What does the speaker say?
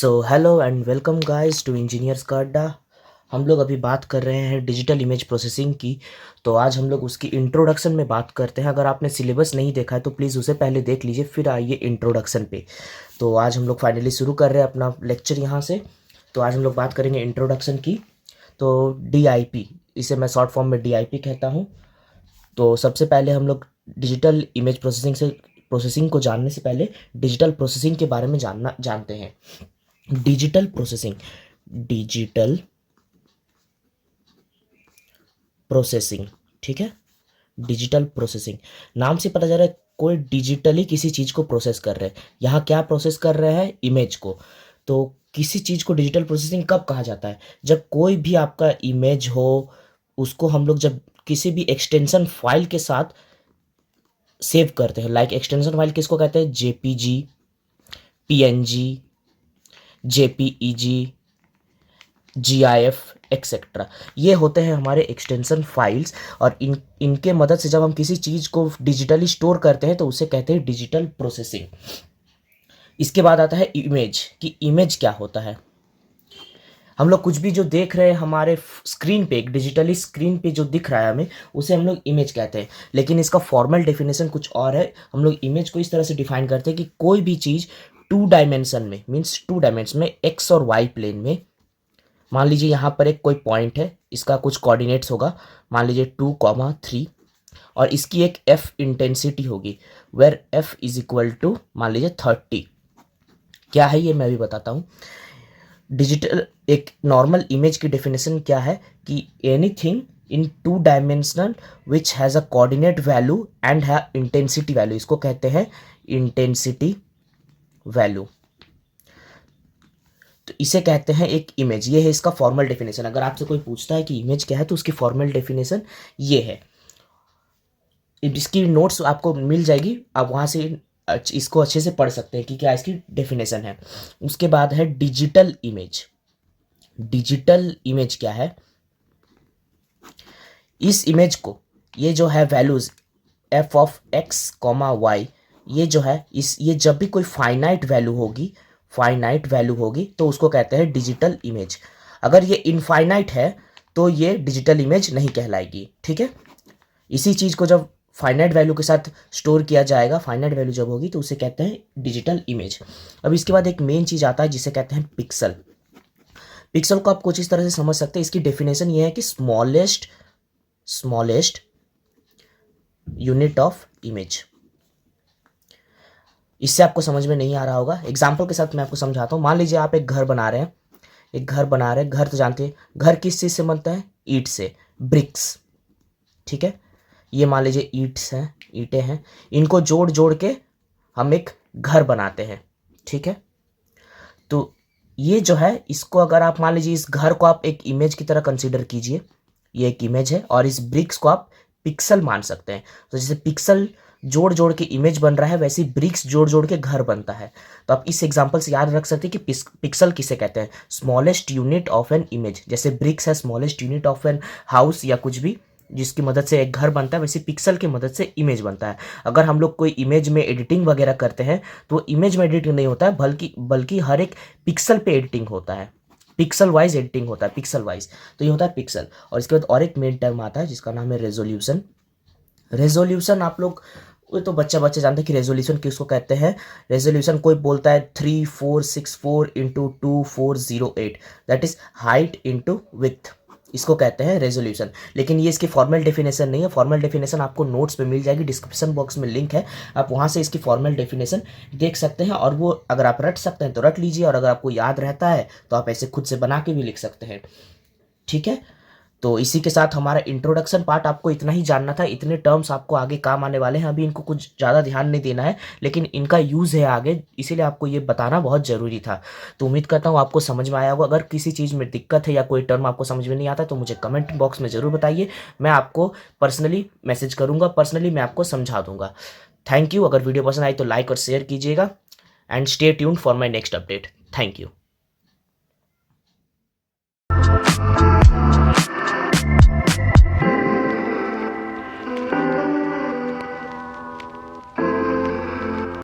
So hello and welcome guys to engineers का अड्डा। हम लोग अभी बात कर रहे हैं डिजिटल इमेज प्रोसेसिंग की। तो आज हम लोग उसकी इंट्रोडक्शन में बात करते हैं। अगर आपने सिलेबस नहीं देखा है तो प्लीज़ उसे पहले देख लीजिए, फिर आइए इंट्रोडक्शन पे। तो आज हम लोग फाइनली शुरू कर रहे हैं अपना लेक्चर यहाँ से। तो आज हम लोग बात करेंगे इंट्रोडक्शन की। तो DIP, इसे मैं शॉर्ट फॉर्म में DIP कहता हूँ। तो सबसे पहले हम लोग डिजिटल इमेज प्रोसेसिंग को जानने से पहले डिजिटल प्रोसेसिंग के बारे में जानते हैं। डिजिटल प्रोसेसिंग, डिजिटल प्रोसेसिंग, ठीक है। डिजिटल प्रोसेसिंग, नाम से पता चल रहा है कोई डिजिटली किसी चीज को प्रोसेस कर रहे हैं। यहाँ क्या प्रोसेस कर रहे हैं? इमेज को। तो किसी चीज को डिजिटल प्रोसेसिंग कब कहा जाता है? जब कोई भी आपका इमेज हो, उसको हम लोग जब किसी भी एक्सटेंशन फाइल के साथ सेव करते हैं। लाइक एक्सटेंशन फाइल किसको कहते हैं? JPG, PNG, JPEG, GIF etcetera, ये होते हैं हमारे एक्सटेंशन फाइल्स। और इनके मदद से जब हम किसी चीज़ को डिजिटली स्टोर करते हैं तो उसे कहते हैं डिजिटल प्रोसेसिंग। इसके बाद आता है इमेज, कि इमेज क्या होता है। हम लोग कुछ भी जो देख रहे हैं हमारे स्क्रीन पे, एक डिजिटली स्क्रीन पे जो दिख रहा है हमें, उसे हम लोग इमेज कहते हैं। लेकिन इसका फॉर्मल डेफिनेशन कुछ और है। हम लोग इमेज को इस तरह से डिफाइन करते हैं कि कोई भी चीज़ 2 डायमेंशन में, मीन्स 2 डायमेंशन में, एक्स और वाई प्लेन में, मान लीजिए यहाँ पर एक कोई पॉइंट है, इसका कुछ कोऑर्डिनेट्स होगा, मान लीजिए 2, 3, और इसकी एक F इंटेंसिटी होगी, where F is equal to मान लीजिए 30। क्या है ये मैं भी बताता हूँ। डिजिटल एक नॉर्मल इमेज की डेफिनेशन क्या है कि anything in 2 dimensional which has a coordinate value and है इंटेंसिटी वैल्यू, इसको कहते हैं इंटेंसिटी वैल्यू। तो इसे कहते हैं एक इमेज। ये है इसका फॉर्मल डेफिनेशन। अगर आपसे कोई पूछता है कि इमेज क्या है तो उसकी फॉर्मल डेफिनेशन ये है। इसकी नोट्स आपको मिल जाएगी, आप वहाँ से इसको अच्छे से पढ़ सकते हैं कि क्या इसकी डेफिनेशन है। उसके बाद है डिजिटल इमेज। डिजिटल इमेज क्या है? इस इमेज को, ये जो है values f of x, y, ये जो है ये जब भी कोई फाइनाइट वैल्यू होगी तो उसको कहते हैं डिजिटल इमेज। अगर ये इनफाइनाइट है तो ये डिजिटल इमेज नहीं कहलाएगी, ठीक है। इसी चीज को जब फाइनाइट वैल्यू के साथ स्टोर किया जाएगा, फाइनाइट वैल्यू जब होगी तो उसे कहते हैं डिजिटल इमेज। अब इसके बाद एक मेन चीज आता है जिसे कहते हैं पिक्सल। पिक्सल को आप कुछ इस तरह से समझ सकते हैं। इसकी डेफिनेशन ये है कि स्मॉलेस्ट यूनिट ऑफ इमेज। इससे आपको समझ में नहीं आ रहा होगा, एग्जाम्पल के साथ मैं आपको समझाता हूँ। मान लीजिए आप एक घर बना रहे हैं, घर तो जानते हैं घर किस चीज़ से बनता है? ईंट से, ब्रिक्स, ठीक है। ये मान लीजिए ईंटें हैं, इनको जोड़ जोड़ के हम एक घर बनाते हैं, ठीक है। तो ये जो है, इसको अगर आप मान लीजिए इस घर को आप एक इमेज की तरह कंसीडर कीजिए, ये एक इमेज है, और इस ब्रिक्स को आप पिक्सल मान सकते हैं। तो जैसे पिक्सल जोड़ जोड़ के इमेज बन रहा है, वैसे ब्रिक्स जोड़ जोड़ के घर बनता है। तो आप इस एग्जांपल से याद रख सकते हैं कि पिक्सल किसे कहते हैं? Smallest unit of an image. जैसे ब्रिक्स है smallest unit of an house या कुछ भी जिसकी मदद से एक घर बनता है, वैसे पिक्सल की मदद से इमेज बनता है। अगर हम लोग कोई इमेज में एडिटिंग वगैरह करते हैं तो इमेज में एडिटिंग नहीं होता है, बल्कि हर एक पिक्सल पे एडिटिंग होता है, पिक्सल वाइज एडिटिंग होता है, पिक्सल वाइज। तो ये होता है पिक्सल। और इसके बाद और एक मेन टर्म आता है जिसका नाम है रेजोल्यूशन। रेजोल्यूशन आप लोग, वो तो बच्चे जानते हैं कि रेजोल्यूशन किसको कहते हैं। रेजोल्यूशन कोई बोलता है 3464 into 2408, that is height into width, इसको कहते हैं रेजोल्यूशन। लेकिन ये इसकी फॉर्मल डेफिनेशन नहीं है। फॉर्मल डेफिनेशन आपको नोट्स पे मिल जाएगी, डिस्क्रिप्शन बॉक्स में लिंक है, आप वहाँ से इसकी फॉर्मल डेफिनेशन देख सकते हैं। और वो अगर आप रट सकते हैं तो रट लीजिए, और अगर आपको याद रहता है तो आप ऐसे खुद से बना के भी लिख सकते हैं, ठीक है। तो इसी के साथ हमारा इंट्रोडक्शन पार्ट, आपको इतना ही जानना था। इतने टर्म्स आपको आगे काम आने वाले हैं, अभी इनको कुछ ज़्यादा ध्यान नहीं देना है, लेकिन इनका यूज़ है आगे, इसीलिए आपको ये बताना बहुत ज़रूरी था। तो उम्मीद करता हूँ आपको समझ में आया होगा। अगर किसी चीज़ में दिक्कत है या कोई टर्म आपको समझ में नहीं आता तो मुझे कमेंट बॉक्स में ज़रूर बताइए, मैं आपको पर्सनली मैसेज करूँगा, पर्सनली मैं आपको समझा दूँगा। Thank you. अगर वीडियो पसंद आई तो लाइक और शेयर कीजिएगा, and stay tuned for my next update. Thank you.